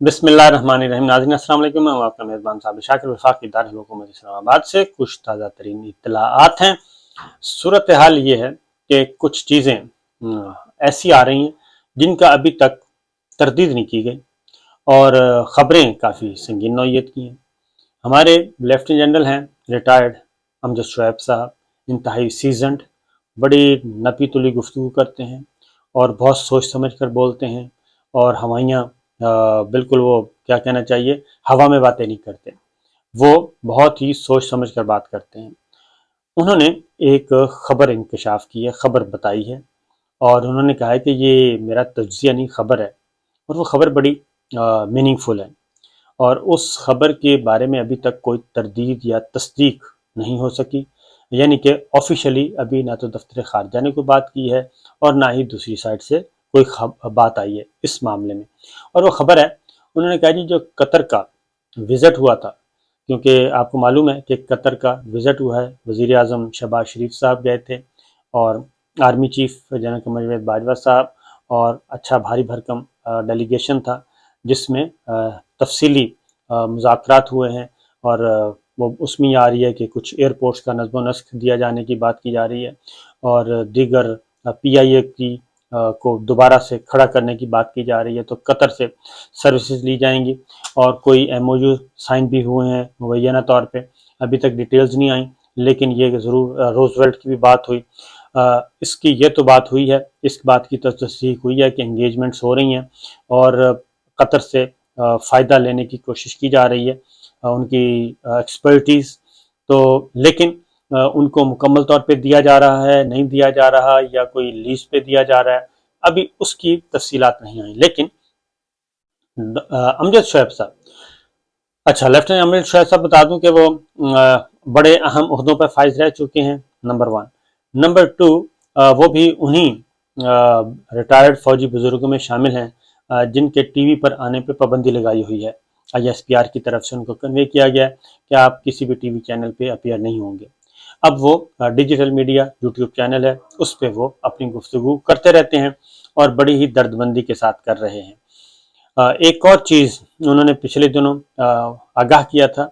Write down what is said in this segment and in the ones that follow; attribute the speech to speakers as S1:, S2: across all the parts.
S1: बिस्मिल्लाहिर्रहमानिर्रहीम। नाज़रीन अस्सलाम वालेकुम। मैं हूं आपका मेज़बान साबिर शाकिर वफाकी दारुल हुकूमत इस्लामाबाद से। कुछ ताज़ा तरीन इत्तलाआत हैं। सूरत हाल ये है कि कुछ चीज़ें ऐसी आ रही हैं जिनका अभी तक तरदीद नहीं की गई और ख़बरें काफ़ी संगीन नौइयत की हैं। हमारे लेफ्टिनेंट जनरल हैं रिटायर्ड अमजद शुएब साहब, इंतहाई सीजनड, बड़ी नपी तुली गुफ्तगू करते हैं और बहुत सोच समझ कर बोलते हैं और हवाइयाँ बिल्कुल वो क्या कहना चाहिए, हवा में बातें नहीं करते। वो बहुत ही सोच समझ कर बात करते हैं। उन्होंने एक खबर इंकशाफ की है, खबर बताई है और उन्होंने कहा है कि ये मेरा तज्ज़िया नहीं खबर है और वो खबर बड़ी मीनिंगफुल है और उस खबर के बारे में अभी तक कोई तरदीद या तस्दीक नहीं हो सकी। यानी कि ऑफिशियली अभी ना तो दफ्तर खारजा ने कोई बात की है और ना ही दूसरी साइड से कोई बात आई है इस मामले में। और वो खबर है, उन्होंने कहा जी जो कतर का विज़िट हुआ था, क्योंकि आपको मालूम है कि कतर का विज़िट हुआ है, वज़ीर आज़म शहबाज शरीफ साहब गए थे और army chief general Qamar Javed Bajwa साहब और अच्छा भारी भरकम डेलीगेशन था जिसमें तफसीली मुज़ाकरात हुए हैं और वो उसमें आ रही है कि कुछ एयरपोर्ट्स का नज़्म नस्ख दिया जाने की बात की जा रही है और दीगर PIA की को दोबारा से खड़ा करने की बात की जा रही है। तो कतर से सर्विसेज ली जाएंगी और कोई MOU साइन भी हुए हैं मुबैना तौर पे। अभी तक डिटेल्स नहीं आई लेकिन ये ज़रूर रोजवेल्ट की भी बात हुई। इसकी ये तो बात हुई है, इस बात की तो तस्दीक हुई है कि एंगेजमेंट्स हो रही हैं और कतर से फ़ायदा लेने की कोशिश की जा रही है उनकी एक्सपर्टीज़। तो लेकिन उनको मुकम्मल तौर पे दिया जा रहा है, नहीं दिया जा रहा, या कोई लीज पे दिया जा रहा है, अभी उसकी तफसीलात नहीं आई। लेकिन अमजद शुएब साहब, अच्छा लेफ्टिनेंट अमजद शुएब साहब बता दूं कि वो बड़े अहम ओहदों पर फाइज रह चुके हैं, नंबर 1। नंबर 2, वो भी उन्हीं रिटायर्ड फौजी बुजुर्गों में शामिल हैं जिनके TV पर आने पर पाबंदी लगाई हुई है। ISPR की तरफ से उनको कन्वे किया गया है कि आप किसी भी TV चैनल पे अपीयर नहीं होंगे। अब वो डिजिटल मीडिया YouTube चैनल है, उस पर वो अपनी गुफ्तगू करते रहते हैं और बड़ी ही दर्दमंदी के साथ कर रहे हैं। एक और चीज़ उन्होंने पिछले दिनों आगाह किया था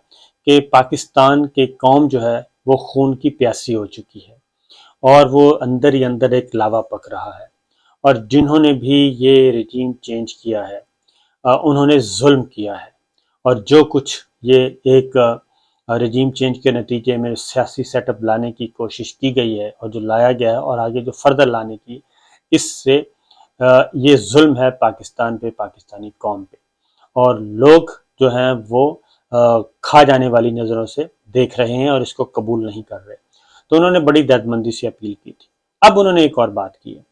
S1: कि पाकिस्तान के कौम जो है वो खून की प्यासी हो चुकी है और वो अंदर ही अंदर एक लावा पक रहा है और जिन्होंने भी ये रिजीम चेंज किया है उन्होंने जुल्म किया है और जो कुछ ये एक रिजीम चेंज के नतीजे में सियासी सेटअप लाने की कोशिश की गई है और जो लाया गया है और आगे जो फर्दर लाने की, इससे ये जुल्म है पाकिस्तान पे, पाकिस्तानी कौम पे, और लोग जो हैं वो खा जाने वाली नज़रों से देख रहे हैं और इसको कबूल नहीं कर रहे। तो उन्होंने बड़ी दर्दमंदी से अपील की थी। अब उन्होंने एक और बात की है,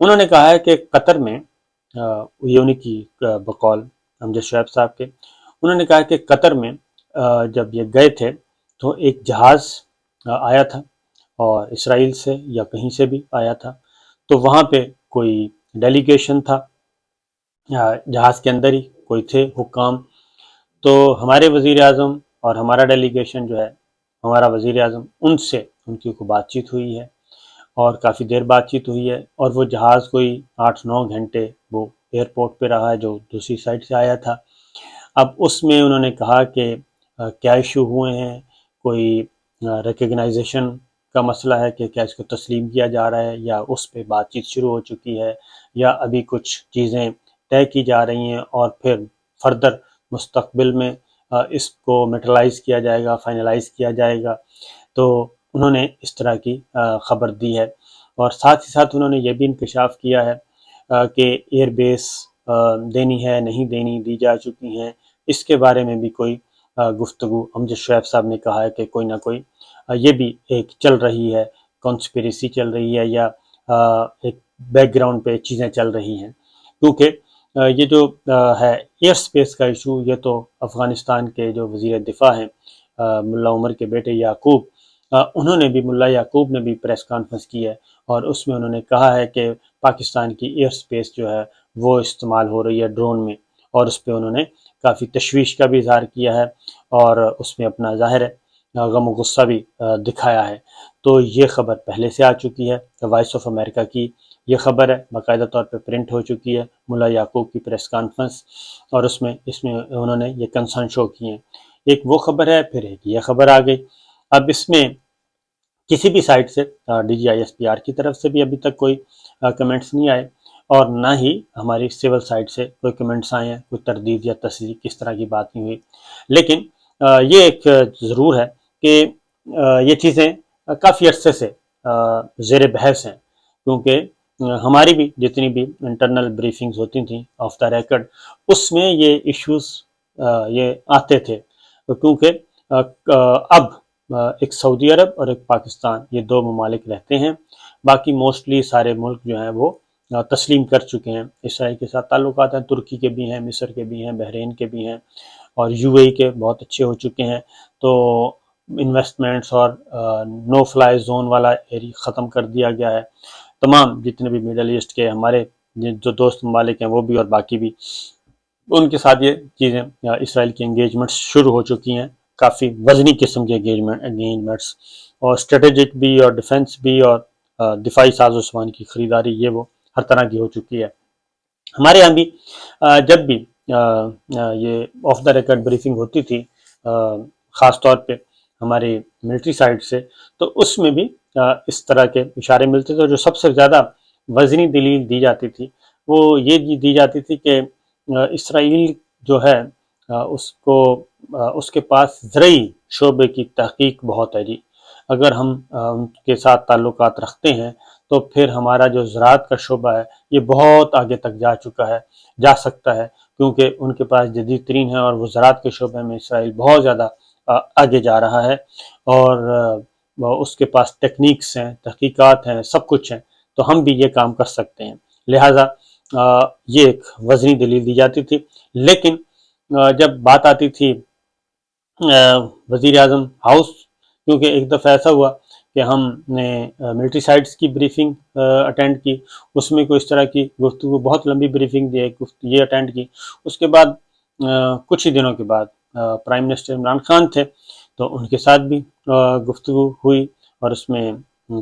S1: उन्होंने कहा है कि कतर में ये उन्हीं की बकौल अमजद शुएब साहब के, उन्होंने कहा कि कतर में जब ये गए थे तो एक जहाज़ आया था और इसराइल से या कहीं से भी आया था, तो वहाँ पे कोई डेलीगेशन था, जहाज़ के अंदर ही कोई थे हुक्काम। तो हमारे वज़ीर आज़म और हमारा डेलीगेशन जो है, हमारा वज़ीर आज़म, उनसे उनकी कोई बातचीत हुई है और काफ़ी देर बातचीत हुई है और वो जहाज़ कोई 8-9 घंटे वो एयरपोर्ट पे रहा है जो दूसरी साइड से आया था। अब उसमें उन्होंने कहा कि क्या इशू हुए हैं, कोई रिकग्नाइजेशन का मसला है कि क्या इसको तस्लीम किया जा रहा है या उस पर बातचीत शुरू हो चुकी है या अभी कुछ चीज़ें तय की जा रही हैं और फिर फर्दर मुस्तकबिल में इसको मेटलाइज़ किया जाएगा, फाइनलाइज़ किया जाएगा। तो उन्होंने इस तरह की ख़बर दी है और साथ ही साथ उन्होंने ये भी इंकशाफ किया है कि एयर बेस देनी है, नहीं देनी, दी जा चुकी हैं, इसके बारे में भी कोई गुफ्तगू अमजद शुएब साहब ने कहा है कि कोई ना कोई ये भी एक चल रही है, कॉन्स्पिरेसी चल रही है या एक बैकग्राउंड पे चीज़ें चल रही हैं। क्योंकि ये जो है एयर स्पेस का इशू, ये तो अफ़गानिस्तान के जो वज़ीर दिफा हैं मुल्ला उमर के बेटे याकूब, उन्होंने भी, मुल्ला याकूब ने भी प्रेस कॉन्फ्रेंस की है और उसमें उन्होंने कहा है कि पाकिस्तान की एयर स्पेस जो है वो इस्तेमाल हो रही है ड्रोन में, और उस पर उन्होंने काफ़ी तशवीश का भी इजहार किया है और उसमें अपना ज़ाहिर है गम गुस्सा भी दिखाया है। तो ये ख़बर पहले से आ चुकी है, वॉइस ऑफ अमेरिका की یہ خبر ہے باقاعدہ طور پہ پرنٹ ہو چکی ہے، ملا یعقوب کی پریس کانفرنس، اور اس میں انہوں نے یہ کنسرن شو کیے ہیں۔ ایک وہ خبر ہے، پھر ایک یہ خبر آ گئی۔ اب اس میں کسی بھی سائٹ سے DGISPR کی طرف سے بھی ابھی تک کوئی کمنٹس نہیں آئے، اور نہ ہی ہماری سول سائٹ سے کوئی کمنٹس آئے ہیں، کوئی تردید یا تصدیق کس طرح کی بات نہیں ہوئی۔ لیکن یہ ایک ضرور ہے کہ یہ چیزیں کافی عرصے سے زیر بحث ہیں، کیونکہ ہماری بھی جتنی بھی انٹرنل بریفنگز ہوتی تھیں آف دا ریکرڈ، اس میں یہ ایشوز یہ آتے تھے، کیونکہ اب ایک سعودی عرب اور ایک پاکستان، یہ دو ممالک رہتے ہیں، باقی موسٹلی سارے ملک جو ہیں وہ تسلیم کر چکے ہیں اسرائیل کے ساتھ تعلقات ہیں۔ ترکی کے بھی ہیں، مصر کے بھی ہیں، بحرین کے بھی ہیں، اور UAE کے بہت اچھے ہو چکے ہیں۔ تو انویسٹمنٹس اور نو فلائی زون والا ایریا ختم کر دیا گیا ہے۔ تمام جتنے بھی مڈل ایسٹ کے ہمارے جو دوست ممالک ہیں وہ بھی اور باقی بھی، ان کے ساتھ یہ چیزیں اسرائیل کی انگیجمنٹس شروع ہو چکی ہیں، کافی وزنی قسم کے انگیجمنٹس، اور اسٹریٹجک بھی اور ڈیفنس بھی اور دفاعی ساز و سامان کی خریداری، یہ وہ ہر طرح کی ہو چکی ہے۔ ہمارے یہاں بھی جب بھی یہ آف دا ریکرڈ بریفنگ ہوتی تھی، خاص طور پہ ہماری ملٹری سائٹ سے، تو اس میں بھی اس طرح کے اشارے ملتے تھے۔ جو سب سے زیادہ وزنی دلیل دی جاتی تھی وہ یہ دی جاتی تھی کہ اسرائیل جو ہے اس کے پاس زرعی شعبے کی تحقیق بہت ہے جی۔ اگر ہم ان کے ساتھ تعلقات رکھتے ہیں تو پھر ہمارا جو زراعت کا شعبہ ہے یہ بہت آگے تک جا سکتا ہے، کیونکہ ان کے پاس جدید ترین ہے، اور وہ زراعت کے شعبے میں اسرائیل بہت زیادہ آگے جا رہا ہے، اور اس کے پاس ٹیکنیکس ہیں، تحقیقات ہیں، سب کچھ ہیں، تو ہم بھی یہ کام کر سکتے ہیں۔ لہٰذا یہ ایک وزنی دلیل دی جاتی تھی۔ لیکن جب بات آتی تھی وزیر اعظم ہاؤس، کیونکہ ایک دفعہ ایسا ہوا کہ ہم نے ملٹری سائٹس کی بریفنگ اٹینڈ کی، اس میں کوئی اس طرح کی گفتگو، بہت لمبی بریفنگ دی، یہ اٹینڈ کی۔ اس کے بعد کچھ ہی دنوں کے بعد پرائم منسٹر عمران خان تھے، تو ان کے ساتھ بھی گفتگو ہوئی، اور اس میں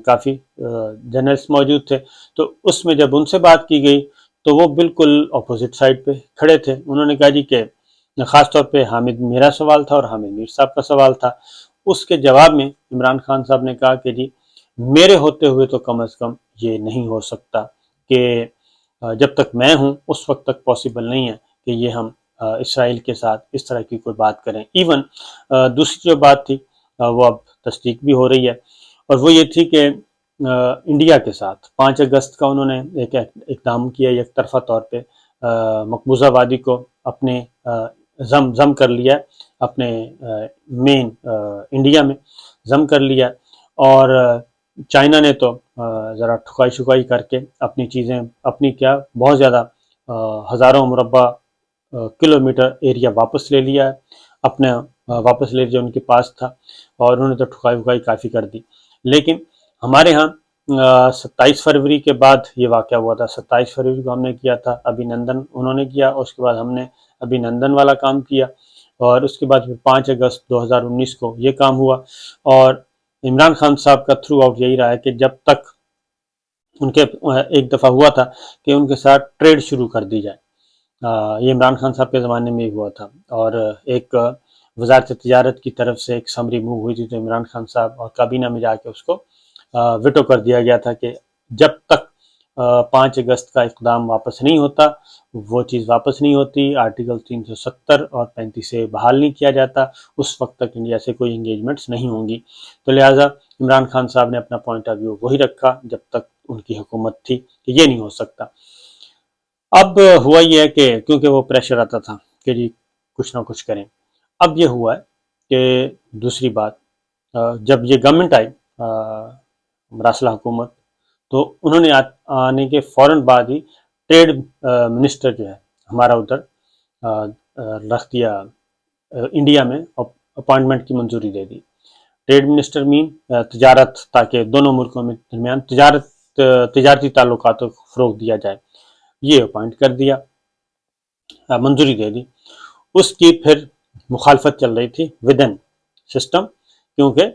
S1: کافی جرنلسٹ موجود تھے۔ تو اس میں جب ان سے بات کی گئی تو وہ بالکل اپوزٹ سائڈ پہ کھڑے تھے۔ انہوں نے کہا جی کہ خاص طور پہ حامد میرا سوال تھا اور حامد میر صاحب کا سوال تھا، اس کے جواب میں عمران خان صاحب نے کہا کہ جی میرے ہوتے ہوئے تو کم از کم یہ نہیں ہو سکتا کہ جب تک میں ہوں اس وقت تک پاسبل نہیں ہے کہ یہ ہم اسرائیل کے ساتھ اس طرح کی کوئی بات کریں۔ ایون دوسری جو بات تھی وہ اب تصدیق بھی ہو رہی ہے، اور وہ یہ تھی کہ انڈیا کے ساتھ 5 اگست کا انہوں نے ایک اقدام کیا، یک طرفہ طور پہ مقبوضہ وادی کو اپنے ضم کر لیا، اپنے مین انڈیا میں ضم کر لیا، اور چائنا نے تو ذرا ٹھکائی شکائی کر کے اپنی چیزیں، اپنی کیا بہت زیادہ ہزاروں مربع کلومیٹر ایریا واپس لے لیا ہے، اپنے واپس لے جو ان کے پاس تھا، اور انہوں نے تو ٹھکائی وکائی کافی کر دی۔ لیکن ہمارے ہاں 27 فروری کے بعد یہ واقعہ ہوا تھا۔ 27 فروری کو ہم نے کیا تھا ابھی نندن، انہوں نے کیا، اور اس کے بعد ہم نے ابھی نندن والا کام کیا، اور اس کے بعد پھر 5 اگست 2019 کو یہ کام ہوا۔ اور عمران خان صاحب کا تھرو آؤٹ یہی رہا ہے کہ جب تک ان کے ایک دفعہ ہوا تھا کہ ان کے ساتھ ٹریڈ شروع کر دی جائے، یہ عمران خان صاحب کے زمانے میں ہی ہوا تھا، اور ایک وزارت تجارت کی طرف سے ایک سمری موو ہوئی تھی، تو عمران خان صاحب اور کابینہ میں جا کے اس کو ویٹو کر دیا گیا تھا کہ جب تک 5 اگست کا اقدام واپس نہیں ہوتا، وہ چیز واپس نہیں ہوتی، آرٹیکل 370 اور 35 سے بحال نہیں کیا جاتا، اس وقت تک انڈیا سے کوئی انگیجمنٹس نہیں ہوں گی۔ تو لہٰذا عمران خان صاحب نے اپنا پوائنٹ آف ویو وہی رکھا جب تک ان کی حکومت تھی کہ یہ نہیں ہو سکتا۔ اب ہوا یہ ہے کہ کیونکہ وہ پریشر آتا تھا کہ جی کچھ نہ کچھ کریں، اب یہ ہوا ہے کہ دوسری بات، جب یہ گورنمنٹ آئی مراسلہ حکومت، تو انہوں نے آنے کے فوراً بعد ہی ٹریڈ منسٹر جو ہے ہمارا ادھر رکھ دیا انڈیا میں، اپوائنٹمنٹ کی منظوری دے دی۔ ٹریڈ منسٹر مین تجارت، تاکہ دونوں ملکوں میں درمیان تجارتی تعلقات کو فروغ دیا جائے، یہ اپوائنٹ کر دیا، منظوری دے دی۔ اس کی پھر مخالفت چل رہی تھی ودن سسٹم، کیونکہ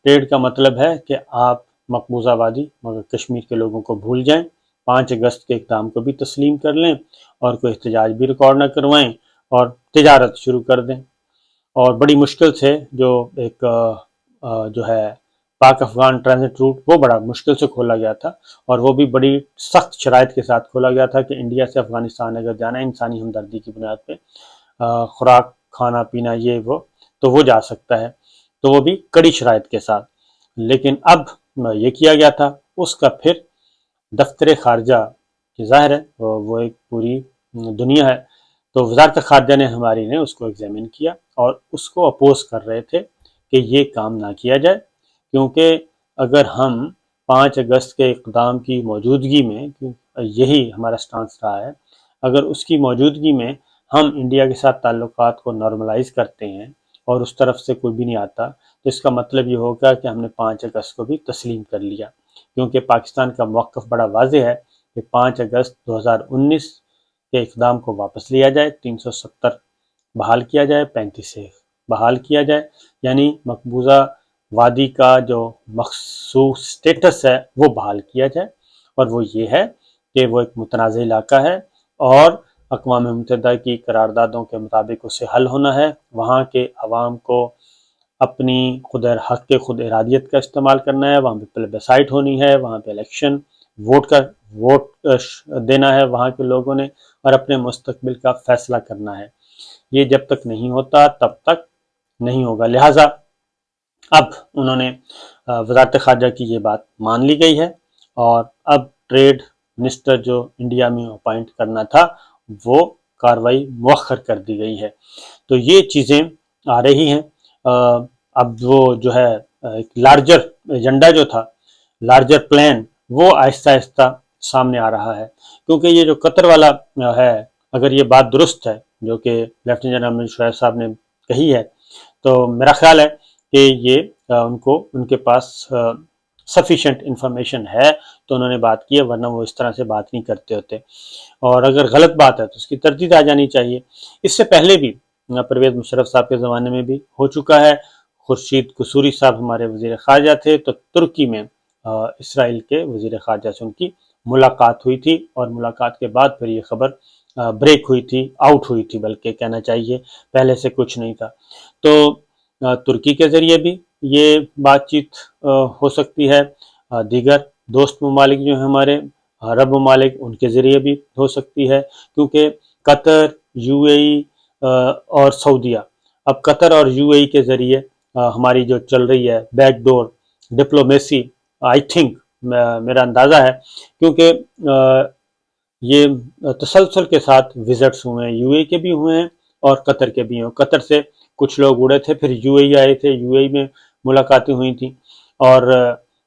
S1: ٹریڈ کا مطلب ہے کہ آپ मकबूजा वादी मगर कश्मीर के लोगों को भूल जाएं, 5 अगस्त के इक़दाम को भी तस्लीम कर लें और कोई एहतजाज भी रिकॉर्ड न करवाएं और तिजारत शुरू कर दें। और बड़ी मुश्किल से जो एक जो है पाक अफ़गान ट्रांजिट रूट वो बड़ा मुश्किल से खोला गया था और वो भी बड़ी सख्त शराइत के साथ खोला गया था कि इंडिया से अफ़गानिस्तान अगर जाना है इंसानी हमदर्दी की बुनियाद पे, खुराक खाना पीना ये वो तो वो जा सकता है, तो वो भी कड़ी शराइत के साथ। लेकिन अब ये किया गया था, उसका फिर दफ्तर खारजा की ज़ाहिर है वो एक पूरी दुनिया है, तो वजारत खारजा ने हमारी ने उसको एग्जामिन किया और उसको अपोज कर रहे थे कि ये काम ना किया जाए, क्योंकि अगर हम 5 अगस्त के इक़दाम की मौजूदगी में, यही हमारा स्टांस रहा है, अगर उसकी मौजूदगी में हम इंडिया के साथ ताल्लुकात को नॉर्मलाइज करते हैं और उस तरफ से कोई भी नहीं आता, तो इसका मतलब ये होगा कि हमने 5 अगस्त को भी तस्लीम कर लिया, क्योंकि पाकिस्तान का मौक़िफ़ बड़ा वाज़ेह है कि 5 अगस्त 2019 के इक़दाम को वापस लिया जाए, 370 बहाल किया जाए, 35 से बहाल किया जाए, यानी मकबूजा वादी का जो मखसूस स्टेटस है वो बहाल किया जाए। और वो ये है कि वो एक मुतनाज़ इलाका है और अक़वाम मुत्तहिदा की करारदादों के मुताबिक उसे हल होना है, वहाँ के अवाम को अपनी खुद इरादियत का इस्तेमाल करना है, वहाँ पे प्लेबिसाइट होनी है, वहाँ पे इलेक्शन वोट देना है वहाँ के लोगों ने और अपने मुस्तकबिल का फ़ैसला करना है। ये जब तक नहीं होता तब तक नहीं होगा। लिहाजा अब उन्होंने वज़ारत ख़ारजा की ये बात मान ली गई है और अब ट्रेड मिनिस्टर जो इंडिया में अपॉइंट करना था वो कार्रवाई मुअख्खर कर दी गई है। तो ये चीज़ें आ रही हैं। अब वो जो है एक लार्जर एजेंडा जो था, लार्जर प्लान, वो आहिस्ता आहिस्ता सामने आ रहा है, क्योंकि ये जो कतर वाला है, अगर ये बात दुरुस्त है जो कि लेफ्टिनेंट जनरल अमरीन शुऐब साहब ने कही है, तो मेरा ख्याल है कि ये उनको उनके पास सफिशेंट इंफॉर्मेशन है तो उन्होंने बात की है, वरना वो इस तरह से बात नहीं करते होते। और अगर गलत बात है तो उसकी तरदीद आ जानी चाहिए। इससे पहले भी परवेज़ मुशर्रफ साहब के ज़माने में भी हो चुका है। खुर्शीद कसूरी साहब हमारे वज़ीर ख़ारजा थे, तो तुर्की में इसराइल के वज़ीर ख़ारजा से उनकी मुलाकात हुई थी और मुलाकात के बाद फिर ये खबर ब्रेक हुई थी, आउट हुई थी बल्कि कहना चाहिए, पहले से कुछ नहीं था। तो तुर्की के ज़रिए भी ये बातचीत हो सकती है, दीगर दोस्त ममालिक जो हैं हमारे अरब ममालिक, उनके ज़रिए भी हो सकती है, क्योंकि कतर, UAE और सऊदीया, अब कतर और UAE के ज़रिए हमारी जो चल रही है बैकडोर डिप्लोमेसी, आई थिंक मेरा अंदाज़ा है, क्योंकि ये तसलसल के साथ विज़िट्स हुए हैं, UAE के भी हुए हैं और कतर के भी हैं। कतर से कुछ लोग उड़े थे, फिर UAE आए थे, UAE में मुलाकातें हुई थी और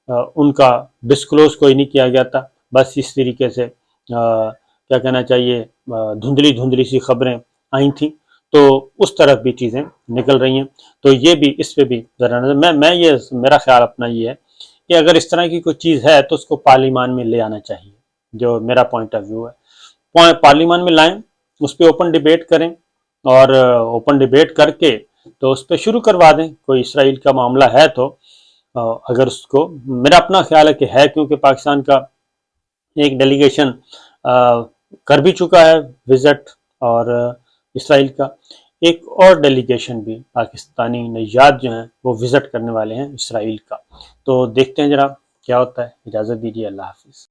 S1: उनका डिस्क्लोज़ कोई नहीं किया गया था, बस इस तरीके से क्या कहना चाहिए, धुंधली धुंधली सी खबरें आई थी, तो उस तरफ भी चीज़ें निकल रही हैं। तो ये भी, इस पे भी ज़रा मैं ये मेरा ख्याल अपना ये है कि अगर इस तरह की कोई चीज़ है तो उसको पार्लिमान में ले आना चाहिए, जो मेरा पॉइंट ऑफ व्यू है। पार्लिमान में लाएं, उस पर ओपन डिबेट करें और ओपन डिबेट करके तो उस पर शुरू करवा दें। कोई इसराइल का मामला है तो अगर उसको, मेरा अपना ख्याल है कि है, क्योंकि पाकिस्तान का एक डेलीगेशन कर भी चुका है विजिट, और इसराइल का एक और डेलीगेशन भी पाकिस्तानी नैयाद जो हैं वो विजिट करने वाले हैं इसराइल का। तो देखते हैं जरा क्या होता है। इजाज़त दीजिए, अल्लाह हाफिज़।